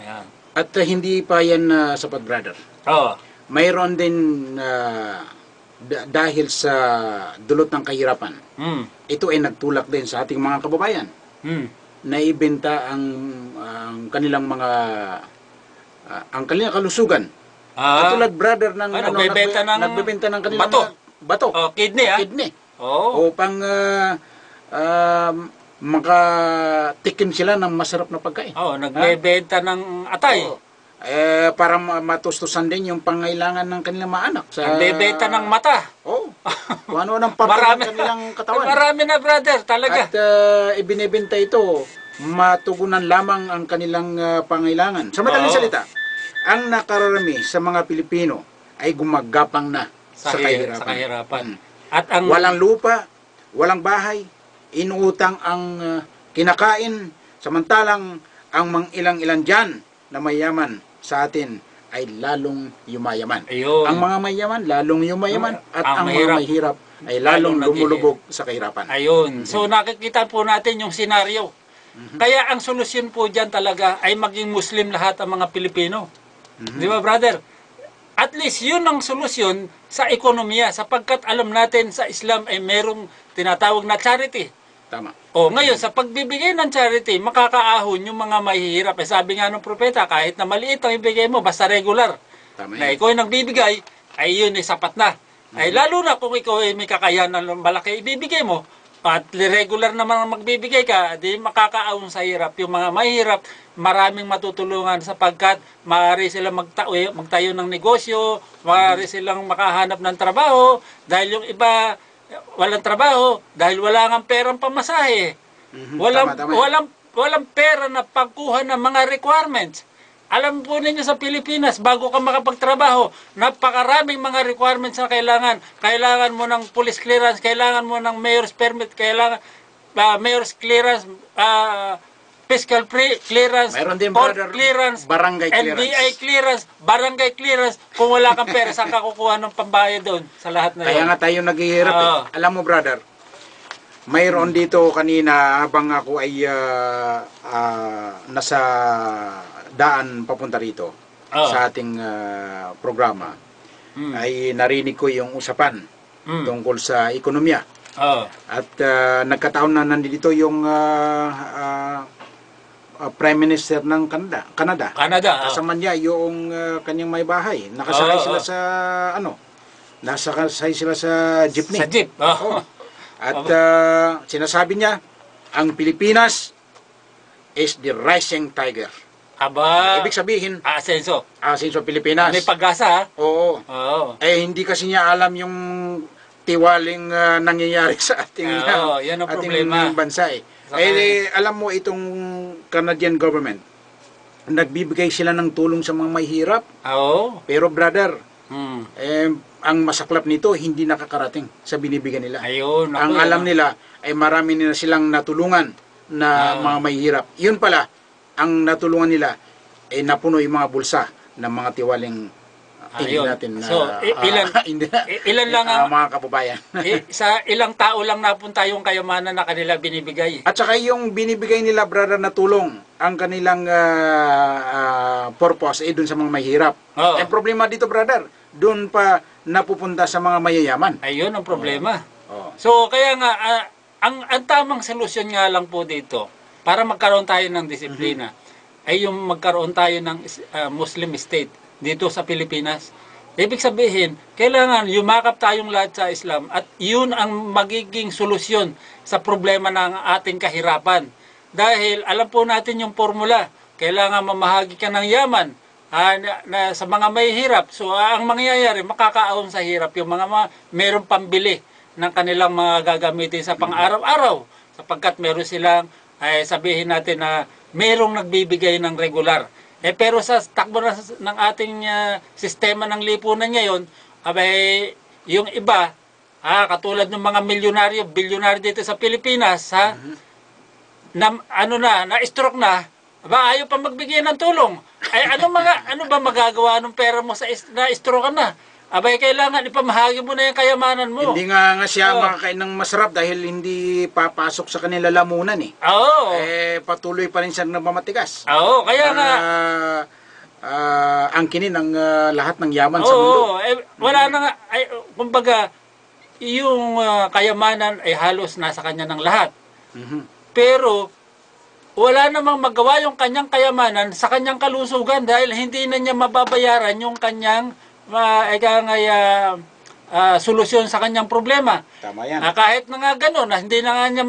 Ayan. At hindi pa yan sapat, brother. Oo. Mayroon din dahil sa dulot ng kahirapan. Ito ay nagtulak din sa ating mga kababayan. Naibenta ang kanilang mga ang kanilang kalusugan. Katulad, brother, ng nagbebenta ng kanilang bato. Kidney, Kidney. Oo. Upang makatikim sila ng masarap na pagkain. Nagbebenta ng atay. Para matustusan din yung pangailangan ng kanilang mga anak. Nagbebenta ng mata. Kung ano ng parte ng kanilang katawan. Marami na, brother, talaga. At ibinibenta ito, matugunan lamang ang kanilang pangailangan. Sa madaling salita, ang nakararami sa mga Pilipino ay gumagapang na sa kahirapan. At ang walang lupa, walang bahay, inuutang ang kinakain, samantalang ang mga ilang-ilan dyan na mayaman sa atin ay lalong yumayaman. Ayun. Ang mga mayaman lalong yumayaman at ang mga mahirap ay lalong lumulubog sa kahirapan. Ayun. So nakikita po natin yung senaryo. Kaya ang solusyon po dyan talaga ay maging Muslim lahat ang mga Pilipino. Di ba, brother? At least yun ang solusyon sa ekonomiya sapagkat alam natin sa Islam ay merong tinatawag na charity. Tama. Ngayon, sa pagbibigay ng charity, makakaahon yung mga mahihirap. Sabi nga ng propeta, kahit na maliit ang ibigay mo, basta regular. Tama Na ikaw ay nagbibigay, ay yun ay sapat na. Ay lalo na kung ikaw ay may kakayahan ng malaki ibibigay mo, at regular naman magbibigay ka, di makakaahon sa hirap. Yung mga mahihirap, maraming matutulungan sapagkat maaari silang magtayo ng negosyo, maaari silang makahanap ng trabaho, dahil yung iba walang trabaho dahil wala ngang perang pamasahe. Walang pera na pagkuha ng mga requirements. Alam po ninyo sa Pilipinas, bago ka makapagtrabaho, napakaraming mga requirements na kailangan. Kailangan mo ng police clearance, kailangan mo ng mayor's permit, kailangan mayor's clearance, fiscal clearance, port clearance, barangay clearance, NBI clearance, barangay clearance. Kung wala kang pera, saan ka kukuha ng pambayad doon sa lahat na Kaya yun? nga tayo naghihirap. Alam mo, brother, mayroon dito kanina habang ako ay nasa daan papunta rito sa ating programa, ay narinig ko yung usapan tungkol sa ekonomiya. At nagkataon na nandito yung Prime Minister ng Canada. Kasama niya yung kanyang may bahay. Nakasakay sila sa nasakay sila sa jeepney. Sa jeep. At sinasabi niya, ang Pilipinas is the rising tiger. Ibig sabihin, Asenso Pilipinas. May pag-asa. Oo. Hindi kasi niya alam yung tiwaling nangyayari sa ating yan ang problema. Bansa alam mo itong Canadian government, nagbibigay sila ng tulong sa mga mahihirap. Pero brother, ang masaklap nito hindi nakakarating sa binibigyan nila. Ang alam nila ay marami nila silang natulungan na mga mahihirap. Yun pala, ang natulungan nila ay napuno yung mga bulsa ng mga tiwaling hindi natin na ilan lang ang mga kababayan. sa ilang tao lang napunta yung kayamanan na kanila binibigay. At saka yung binibigay nila, brother, na tulong, ang kanilang purpose ay dun sa mga mahirap. Ang problema dito, brother, dun pa napupunta sa mga mayayaman. Ayun ang problema. So kaya nga ang tamang solusyon nga lang po dito para magkaroon tayo ng disiplina ay yung magkaroon tayo ng Muslim state dito sa Pilipinas. Ibig sabihin, kailangan yumakap tayong lahat sa Islam at yun ang magiging solusyon sa problema ng ating kahirapan. Dahil alam po natin yung formula, kailangan mamahagi ka ng yaman na sa mga may hirap. So ang mangyayari, makakaahon sa hirap yung mga mayroong pambili ng kanilang mga gagamitin sa pang-araw-araw. Sapagkat meron silang, sabihin natin na mayroong nagbibigay ng regular. Pero sa takbo ng ating sistema ng lipunan ngayon, yung iba, katulad ng mga bilyonaryo dito sa Pilipinas, na-stroke na, Aba, ayaw pa magbigay ng tulong. Ay, ano ba magagawa ng pera mo na-stroke ka na? Abay, kailangan ipamahagi mo na yung kayamanan mo. Hindi nga siya Oo. makakain ng masarap dahil hindi papasok sa kanila lamunan eh. Oo. Patuloy pa rin siyang namamatigas. Oo, kaya nga. Angkinin ang lahat ng yaman sa mundo. Oo, wala na nga. Ay, kumbaga, yung kayamanan ay halos nasa kanya ng lahat. Mhm. Pero, wala namang magawa yung kanyang kayamanan sa kanyang kalusugan dahil hindi na niya mababayaran yung kanyang solusyon sa kanyang problema. Tama yan. Kahit na nga gano'n, hindi na nga niya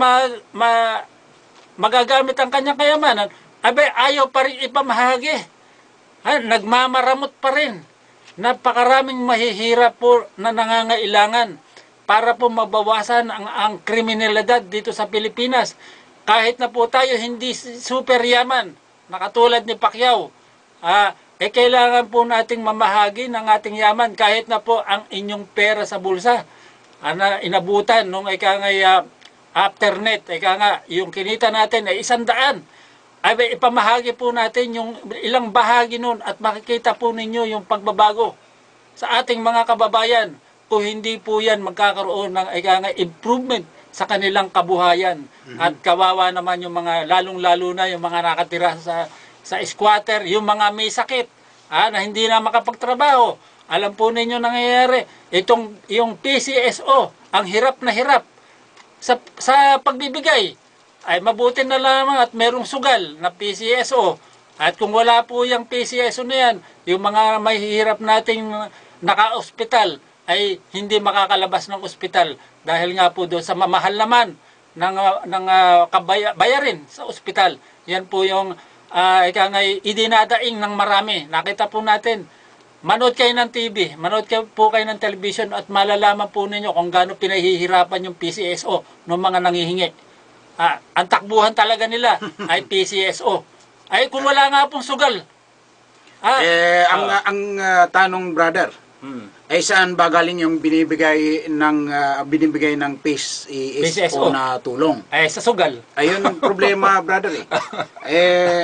magagamit ang kanyang kayamanan, abay, ayaw pa rin ipamahagi. Nagmamaramot pa rin. Napakaraming mahihirap po na nangangailangan para po mabawasan ang kriminalidad dito sa Pilipinas. Kahit na po tayo hindi super yaman, na katulad ni Pacquiao, kailangan po nating mamahagi ng ating yaman kahit na po ang inyong pera sa bulsa. Na inabutan nung afternet, yung kinita natin ay 100. Ay ipamahagi po natin yung ilang bahagi nun at makikita po ninyo yung pagbabago sa ating mga kababayan. Kung hindi po yan magkakaroon ng improvement sa kanilang kabuhayan. At kawawa naman yung mga, lalong-lalo na yung mga nakatira sa squatter, yung mga may sakit, na hindi na makapagtrabaho. Alam po ninyo nangyayari, yung PCSO, ang hirap na hirap sa pagbibigay. Ay mabuti na lamang at merong sugal na PCSO. At kung wala po yung PCSO na yan, yung mga mahihirap nating naka-ospital ay hindi makakalabas ng ospital dahil nga po doon sa mamahal naman ng bayarin sa ospital. Yan po yung idinadaing ng marami. Nakita po natin, manood kayo ng TV, manood po kayo ng television at malalaman po ninyo kung gaano pinahihirapan yung PCSO ng mga nangihingi. Ang takbuhan talaga nila ay PCSO. Ay kung wala nga pong sugal. Ang tanong, brother, ay saan ba galing yung binibigay ng PCSO na tulong? Ay sa sugal. Ayun ang problema, brother eh.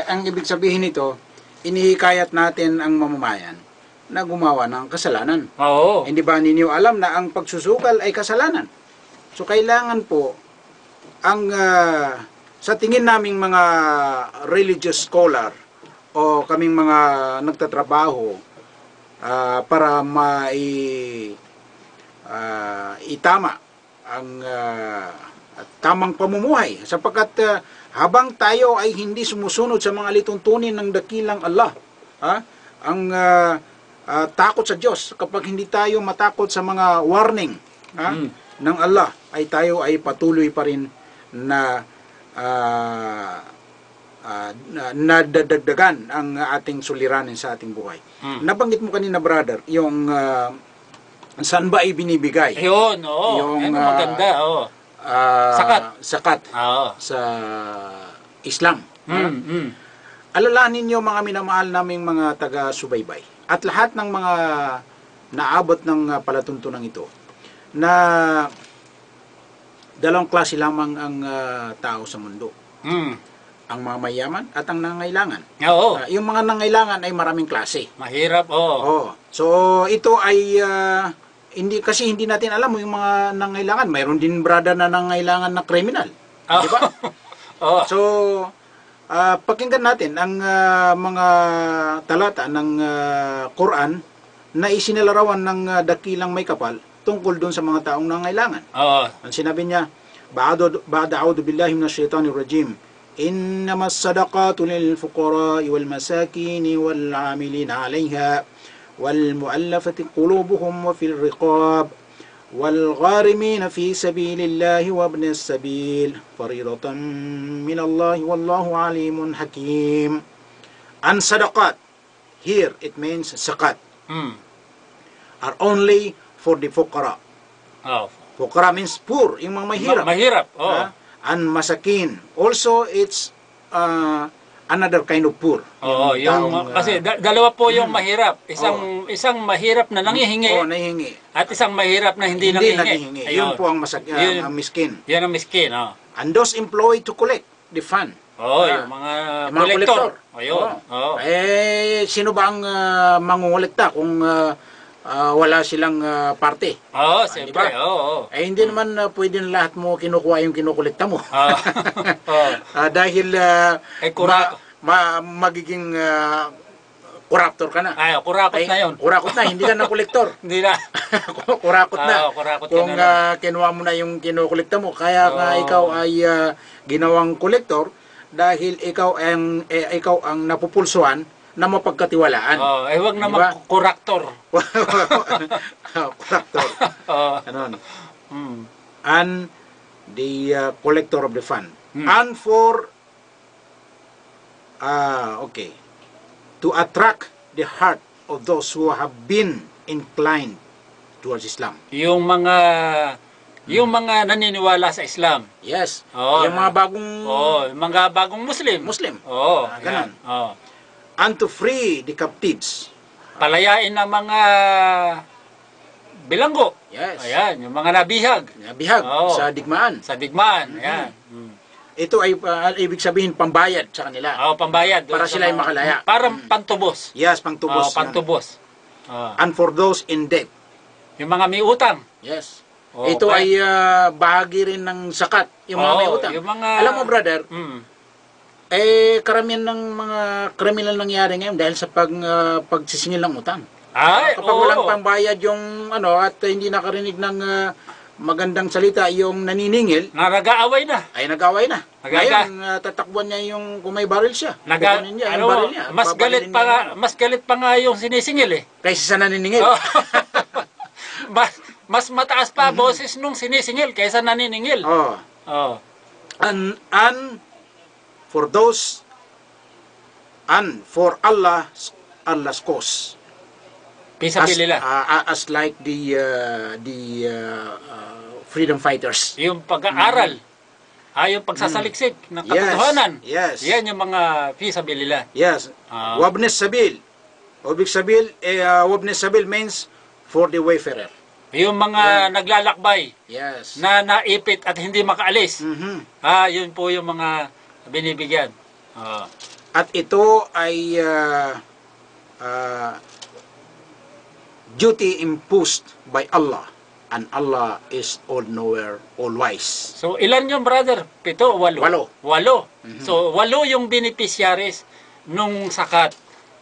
Ang ibig sabihin nito, inihikayat natin ang mamamayan na gumawa ng kasalanan. Oo. Hindi ba ninyo alam na ang pagsusugal ay kasalanan? So kailangan po sa tingin naming mga religious scholar o kaming mga nagtatrabaho para itama ang tamang pamumuhay sapagkat habang tayo ay hindi sumusunod sa mga lituntunin ng dakilang Allah, ang takot sa Diyos, kapag hindi tayo matakot sa mga warning ng Allah, ay tayo ay patuloy pa rin na nadadagdagan ang ating suliranin sa ating buhay. Nabanggit mo kanina, brother, yung saan ba ibinibigay? Ayun, oo. Yung maganda, oo. Sakat Oo. sa Islam. Alalahanin niyo mga minamahal naming mga taga-subaybay at lahat ng mga naabot ng palatuntunan ito na dalawang klase lamang ang tao sa mundo. Ang mga mayaman at ang nangangailangan. Oo. Yung mga nangangailangan ay maraming klase. Mahirap, oo. So ito ay hindi natin alam yung mga nangangailangan. Mayroon din brother na nangangailangan na criminal. Di ba? Oo. So pakinggan natin ang mga talata ng Quran na isinilarawan ng dakilang may kapal tungkol doon sa mga taong nangangailangan. Oo. Ang sinabi niya, Ba'da a'udhu billahi minash shaitanir rajim. Innamas sadaqatu lil fuqara'i wal masakini wal 'amilina 'alayha wal mu'allafati qulubuhum wa fil riqab wal gharimin fi sabilillahi wa ibnis sabil fariidatan minallahi wallahu 'alimun hakim. Ang sadaqat here it means zakat are only for the fuqara. Oh. Fuqara means poor, yung mga mahirap. Mahirap, oo. And masakin. Also, it's another kind of poor. Oo, kasi dalawa po yung mahirap. Isang mahirap na nangihingi. Nahihingi. At isang mahirap na hindi nangihingi. Yun po ang miskin. Yan ang miskin, oo. And those employed to collect the fund Oo, yung mga Yung mga kolektor. kolektor. Ayun. Oo. Sino ba ang mangungulekta kung wala silang parte? Oo, siyempre. Diba? Oo. Hindi naman pwede na lahat mo kinukuha yung kinukolekta mo. Oo. Oo. Dahil magiging corruptor ka na. Ay, kurakot na yun. Kurakot na, hindi ka na kolektor. Hindi na. Kurakot na. Kurakot ka Kung na. kinuha mo na yung kinukolekta mo, kaya nga Oo. ikaw ay ginawang kolektor dahil ikaw ang napupulsuan na mapagkatiwalaan. Oh, wag naman Diba? kuraktor. Kuraktor. Oo. Ganon. Mm. And the collector of the fund. Hmm. And for to attract the heart of those who have been inclined towards Islam. Yung mga naniniwala sa Islam. Yes. Oo. Yung mga bagong Yung mga bagong Muslim. Muslim. Oo. Ganon. Oo. And to free the captives. Palayain ng mga bilanggo. Yes. Ayan, yung mga nabihag Bihag Oo. sa digmaan. sa digmaan. Ayan. Mm. Ito ay ibig sabihin pambayad sa kanila. Oo, pambayad. Para sila ay makalaya. Para pantubos. Yes, pangtubos. Oo, pantubos. Oo. And for those in debt. Yung mga may utang. Yes. Oo, Ito kaya- ay bahagi rin ng zakat, yung mga Oo, may utang. yung mga- Alam mo, brother, Mm. karamihan ng mga kriminal nangyari ngayon dahil sa pagsisingil ng utang. Ay, Kapag oo. walang pambayad yung at hindi nakarinig ng magandang salita yung naniningil, Nag-aaway na. ay nag-away na. Nagaga- Ngayon, tatakbuhan niya yung kung may baril siya. Kukunin niya yung baril niya. mas galit Babarilin pa niya nga, yung mas galit pa nga yung sinisingil eh. kaysa sa naniningil. Oo. mas mataas pa boses nung sinisingil kaysa naniningil. Oh. Oh. And for those and for Allah's cause. Pisabilillah. As like the freedom fighters. Yung pag-aaral. Yung pagsasaliksik ng katotohanan. Yes. Yan yung mga pisabilillah. Yes. Ah. Wabnes sabil. Wabnes sabil means for the wayfarer. Yung mga naglalakbay Yes. na naipit at hindi makaalis. Mhm. Yun po yung mga binibigyan. At ito ay duty imposed by Allah, and Allah is all-knower, all-wise. So, ilan yung brother? 7, 8? Walo. 8. So, 8 yung beneficiaries nung sakat.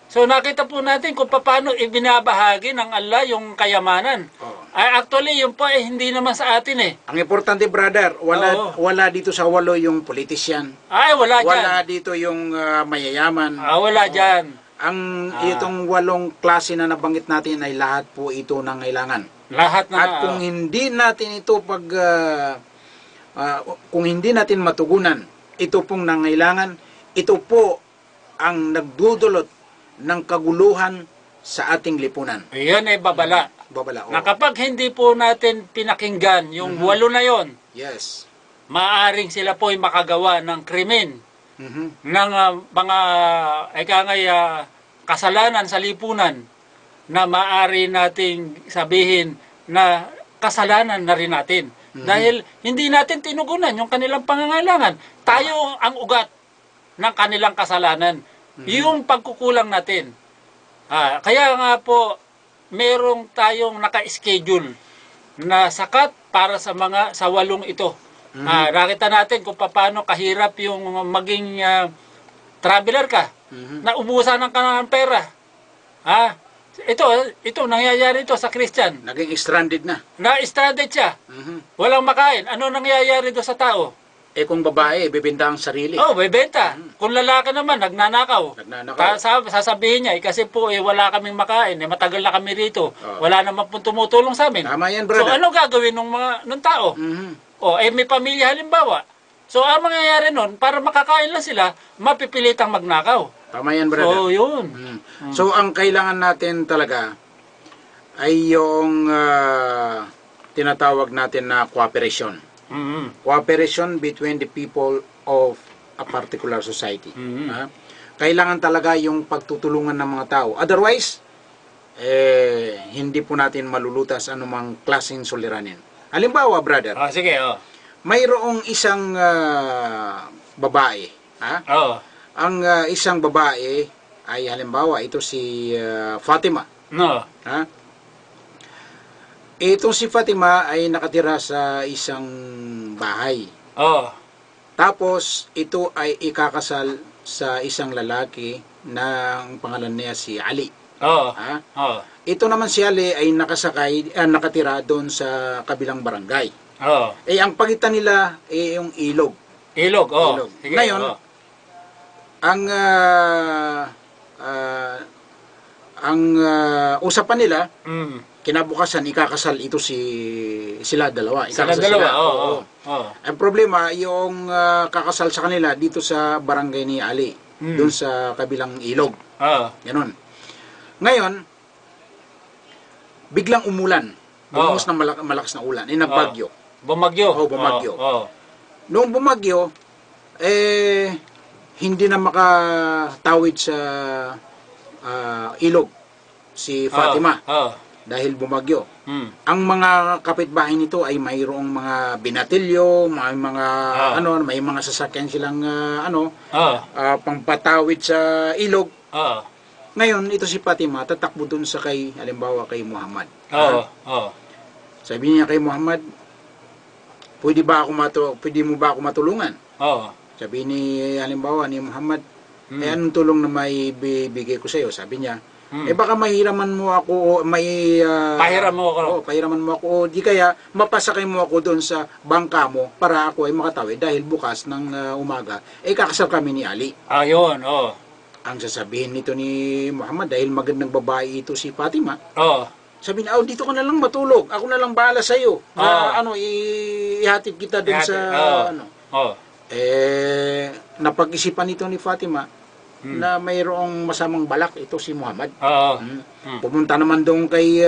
So, nakita po natin kung paano ibinabahagi ng Allah yung kayamanan. Oo. Actually, yung pa hindi naman sa atin eh. Ang importante, brother, Oo. wala dito sa 8 yung politician. Wala dyan. Wala dito yung mayayaman. Wala dyan. Ang itong 8 klase na nabanggit natin ay lahat po ito nangailangan. Lahat na. At kung hindi natin ito kung hindi natin matugunan ito pong nangailangan, ito po ang nagdudulot ng kaguluhan sa ating lipunan. Yun ay babala. Babala. Na kapag hindi po natin pinakinggan yung 8 na yon, Yes. maaaring sila po ay makagawa ng krimen, Mhm. ng mga kasalanan sa lipunan na maaari nating sabihin na kasalanan na rin natin. Dahil hindi natin tinugunan yung kanilang pangangailangan. Tayo ang ugat ng kanilang kasalanan. Yung pagkukulang natin. Kaya nga po, merong tayong naka-schedule na sakat para sa 8 ito. Nakita natin kung paano kahirap yung maging traveler ka. Na ubusan ng kanang pera. Ito nangyayari ito sa Christian. Naging stranded na. Na-stranded siya. Mhm. Walang makain. Ano nangyayari doon sa tao? Kung babae, bibenta ang sarili. Bebenta. Kung lalaki naman, nagnanakaw. Sasabihin niya, kasi po wala kaming makain. Matagal na kami rito. Wala naman po tumutulong sa amin. Tama yan, So brother. ano gagawin ng tao? Mhm. May pamilya halimbawa. So ang mangyayari nun, para makakain lang sila, mapipilitang magnakaw. Tama yan, brother. So yun. So, ang kailangan natin talaga ay yung tinatawag natin na cooperation. Mhm. Cooperation between the people of a particular society. Mhm. Kailangan talaga yung pagtutulungan ng mga tao. Otherwise, hindi po natin malulutas anumang klaseng suliranin. Halimbawa, brother, Sige, mayroong isang babae Ha? Oo. Ang isang babae ay halimbawa ito si Fatima. No. Ha? Itong si Fatima ay nakatira sa isang bahay. Oo. Tapos ito ay ikakasal sa isang lalaki na ang pangalan niya si Ali. Oo. Ha? Oo. Ito naman si Ali ay nakatira doon sa kabilang barangay. Oo. Ang pagitan nila ay yung ilog. Ilog, oo. Ilog. Sige, Ngayon, oo. ang usapan nila, Mm. kinabukasan ikakasal ito sila dalawa. Sila Ikakasal dalawa, sila. oo. Oo. Oo. Ang problema, yung kakasal sa kanila dito sa barangay ni Ali, doon sa kabilang ilog. Oo. Ganon. Ngayon, biglang umulan. Bumuhos ng malakas na ulan. Nagbagyo. Bumagyo. Oo, bumagyo. Oo. Noong bumagyo, hindi na makatawid sa ilog si Fatima Oo. dahil bumagyo. Mm. Ang mga kapitbahay nito ay mayroong mga binatilyo, may mga may mga sasakyan silang Oo. pampatawid sa ilog. Oo. Ngayon, ito si Fatima tatakbo dun sa halimbawa kay Muhammad. Oo. Oo. Sabi niya kay Muhammad, pwede mo ba ako matulungan? Oo. Sabi ni halimbawa ni Muhammad, anong tulong na may bibigay ko sa iyo? Sabi niya, baka mahiraman mo ako o Pahiram mo ako. Pahiraman mo ako o di kaya mapasakay mo ako doon sa bangka mo para ako ay makatawid dahil bukas ng umaga kakasal kami ni Ali. Ayun, oo. Ang sasabihin nito ni Muhammad dahil magandang babae ito si Fatima. Oo. Sabi niya, dito ka na lang matulog. Ako na lang bahala sa iyo. Ihatid kita doon sa Oo. napag-isipan nito ni Fatima na mayroong masamang balak ito si Muhammad. Oo. Pumunta naman doon kay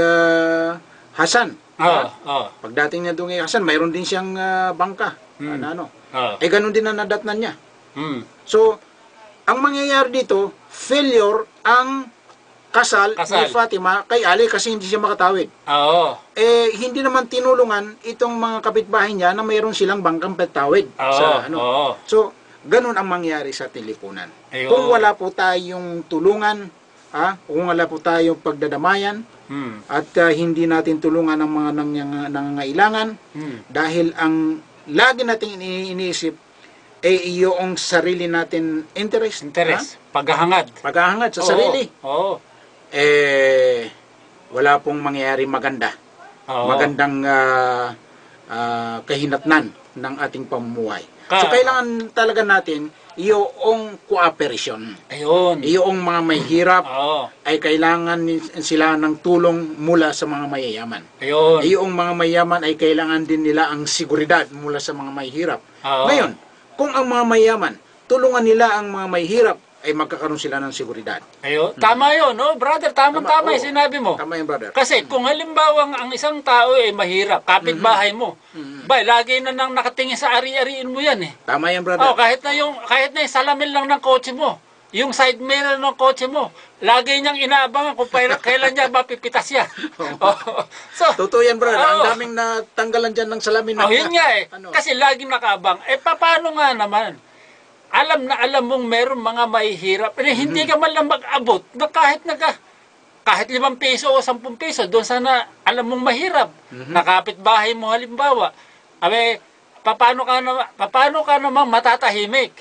Hasan. Oo. Pagdating niya doon kay Hasan, mayroon din siyang bangka. Oo. Ganun din ang nadatnan niya. Mm. So, ang mangyayari dito, failure ang kasal ni Fatima kay Ali kasi hindi siya makatawid. Oo. Hindi naman tinulungan itong mga kapitbahay niya na mayroon silang bangkang patawid. Oo. So, ganun ang mangyari sa tilipunan. Ayun. Kung wala po tayong tulungan, kung wala po tayong pagdadamayan, at hindi natin tulungan ang mga nangangailangan, dahil ang lagi natin iniisip yung sarili natin interest. Paghahangad Paghahangad sa sarili. Oo. Wala pong mangyayari maganda. Oo. Magandang kahinatnan ng ating pamumuhay. So, kailangan talaga natin yung cooperation. Ayun. Yung mga may hirap Oo. ay kailangan sila ng tulong mula sa mga mayayaman. Ayun. Yung mga mayayaman ay kailangan din nila ang seguridad mula sa mga may hirap. Oo. Ngayon, kung ang mga mayayaman, tulungan nila ang mga may hirap, ay magkakaroon sila ng seguridad. Ayun. Tama yun, no? Brother, tama yung sinabi mo. Tama yun, brother. Kasi kung halimbawa ang isang tao ay mahirap, kapitbahay mo, lagi na nang nakatingin sa ari-ariin mo yan eh. Tama yan, brother. Kahit na yung salamin lang ng kotse mo, yung side mirror ng kotse mo, lagi niyang inaabangan kung kailan niya mapipitas yan. So, totoo yan, brother. Ang daming natanggalan dyan ng salamin. Yun nga eh. Kasi laging nakaabang. Paano nga naman? Alam mong meron mga mahihirap. Hindi ka man lang mag-abot na kahit 5 piso o 10 piso, doon sana alam mong mahirap. Nakapit bahay mo halimbawa. Paano ka naman matatahimik?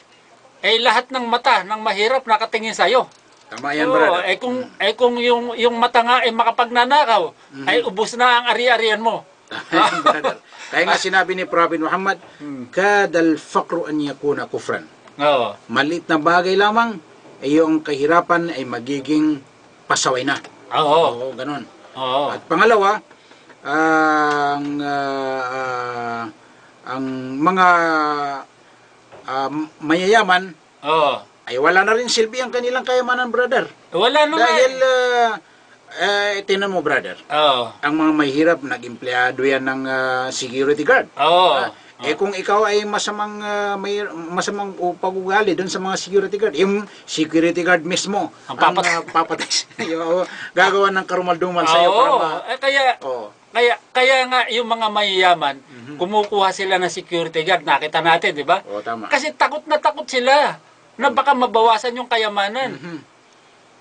Lahat ng mata ng mahirap nakatingin sa'yo. Tama yan, brother. Kung yung mata nga ay makapagnanakaw, ay ubos na ang ari-arian mo. Tama yan, brother. Kaya nga sinabi ni Prophet Muhammad, kadal faqru an yakuna kufran. Oo. Maliit na bagay lamang, yung kahirapan ay magiging pasaway na. Oo. Ganun. Oo. At pangalawa, ang mga mayayaman ay wala na rin silbi ang kanilang kayamanan, brother. Wala naman. Dahil, tinan mo, brother, ang mga mahirap, nag-empleyado yan ng security guard. Oo. Kung ikaw ay masamang pag-ugali doon sa mga security guard, yung security guard mismo ang papatay sa'yo, gagawa ng karumal-dumal sa'yo. Kaya nga yung mga mayayaman, kumukuha sila ng security guard, nakita natin, di ba? Tama. Kasi takot na takot sila. na baka mabawasan yung kayamanan.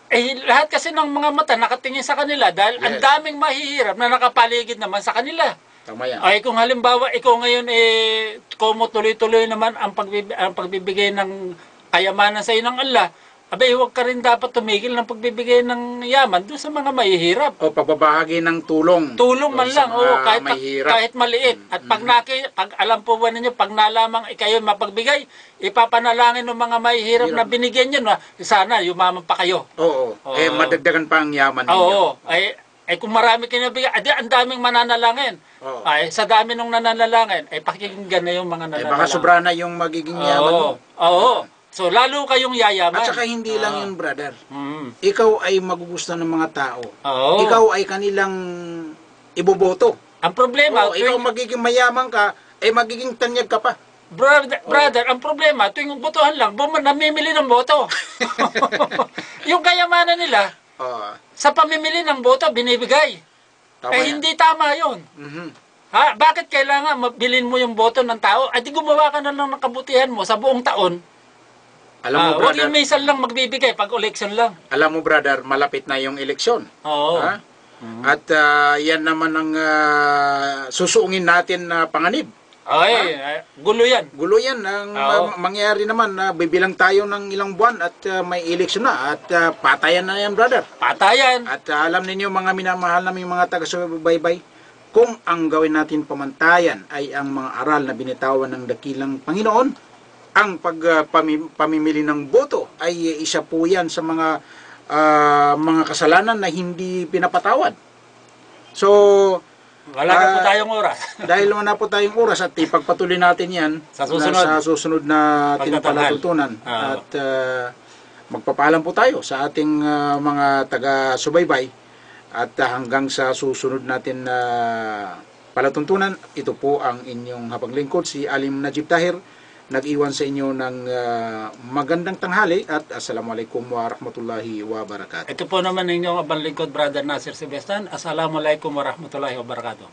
Eh, lahat kasi ng mga mata nakatingin sa kanila dahil ang daming mahihirap na nakapaligid naman sa kanila. Tama yan. Ay kung halimbawa ikaw ngayon kumo tuloy-tuloy naman ang pagbibigay ng kayamanan sa iyo ng Allah, abay huwag ka rin dapat tumigil ng pagbibigay ng yaman doon sa mga mahihirap. O pagbabahagi ng tulong. Tulong man sa lang, mga mahihirap. kahit maliit. At pag alam po ba ninyo, pag nalamang kayo mapagbigay, ipapanalangin ng mga mahihirap na binigyan nyo na sana yumaman pa kayo. Oo. Eh, madagdagan pa ang yaman ninyo. Oo. Ay kung marami kinabigay, ang daming mananalangin. Oo. Ay sa dami nung nananalangin, ay pakikinggan na yung mga Eh, nananalangin. baka sobra na yung magiging yaman mo. Oo. So lalo kayong yayaman. At saka hindi lang yun, brother. Mm. Ikaw ay magugustuhan ng mga tao. Oo. Ikaw ay kanilang iboboto. Ang problema, Ikaw magiging mayaman ka, ay magiging tanyag ka pa. Brother, ang problema, tuwing botohan lang, namimili ng boto. Yung kayamanan nila, sa pamimili ng boto, binibigay. Tama yan. Hindi tama yun. Mhm. Ha? Bakit kailangan mabilin mo yung boto ng tao? Ay di gumawa ka na lang ng kabutihan mo sa buong taon. Alam mo, Huwag brother, yung minsan lang magbibigay pag election lang. alam mo, brother, malapit na yung eleksyon. Oo. Ha? At yan naman ang susuungin natin na panganib. Ay, gulo yan. Gulo yan ang mangyayari naman na bibilang tayo ng ilang buwan at may eleksyon na at patayan na yan, brother. Patayan. At alam ninyo mga minamahal naming mga taga-subaybay, kung ang gawin natin pamantayan ay ang mga aral na binitawan ng dakilang Panginoon, ang pamimili ng boto ay isa po yan sa mga kasalanan na hindi pinapatawad. So, Wala na po tayong oras. dahil wala po tayong oras at ipagpatuloy natin yan Sa susunod na Pagtatanghal. tinapalatutunan. At magpapaalam po tayo sa ating mga taga-subaybay at hanggang sa susunod natin na palatuntunan, ito po ang inyong hapaglingkod, si Alim Najib Tahir, nag-iwan sa inyo ng magandang tanghali at Assalamualaikum warahmatullahi wabarakatuh. Ito po naman inyong abang lingkod, Brother Nasir Sibestan. Assalamualaikum warahmatullahi wabarakatuh.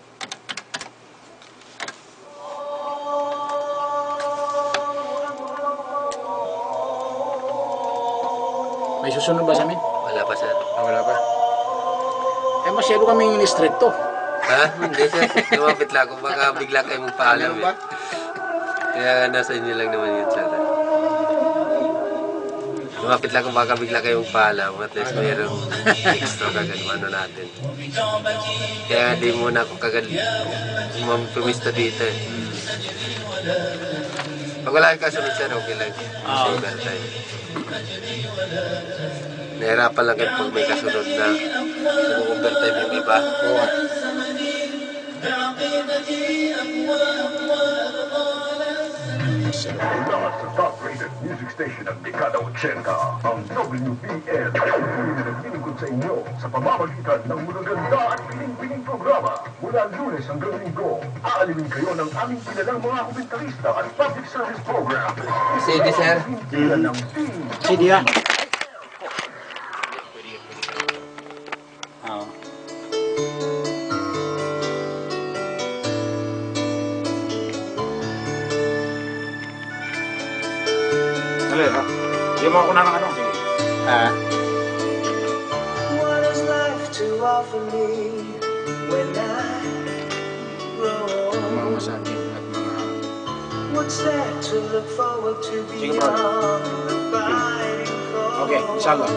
May susunod ba sa amin? Wala pa, sir. Wala pa. Eh, masyado kaming stricto. Ha? Hindi, sir. Lumapit lang ako. Baka bigla kayo magpaalam. Ano ba? Kaya nasa inyo lang naman yun, sir. Lumapit lang ako. Baka bigla kayo magpaalam. At least mayroong extra kagad ano natin. Kaya di muna ako kagad pumista dito. Pag wala kang kasunod, sir, okay lang. Kasi overtime. Nahirapan lang kayo pag may kasunod na nag-overtime yung iba. Mula sa top-rated music station ng Dekada 80, ang WBL. Patuloy na naglilingkod sa inyo sa pamamagitan ng magaganda at piling-piling programa. Mula Lunes hanggang Linggo, aalimin kayo ng aming kilalang mga komentarista at public service program. CD, sir. Sila ng team. Sige yan. Oo. Dali, ha? Yung mga kuna ng ano? Sige. What is life to offer me when I grow Mga old? masakin at mga... What's there to look forward to Sige, brother. beyond the fighting cold? Okay, inshallah.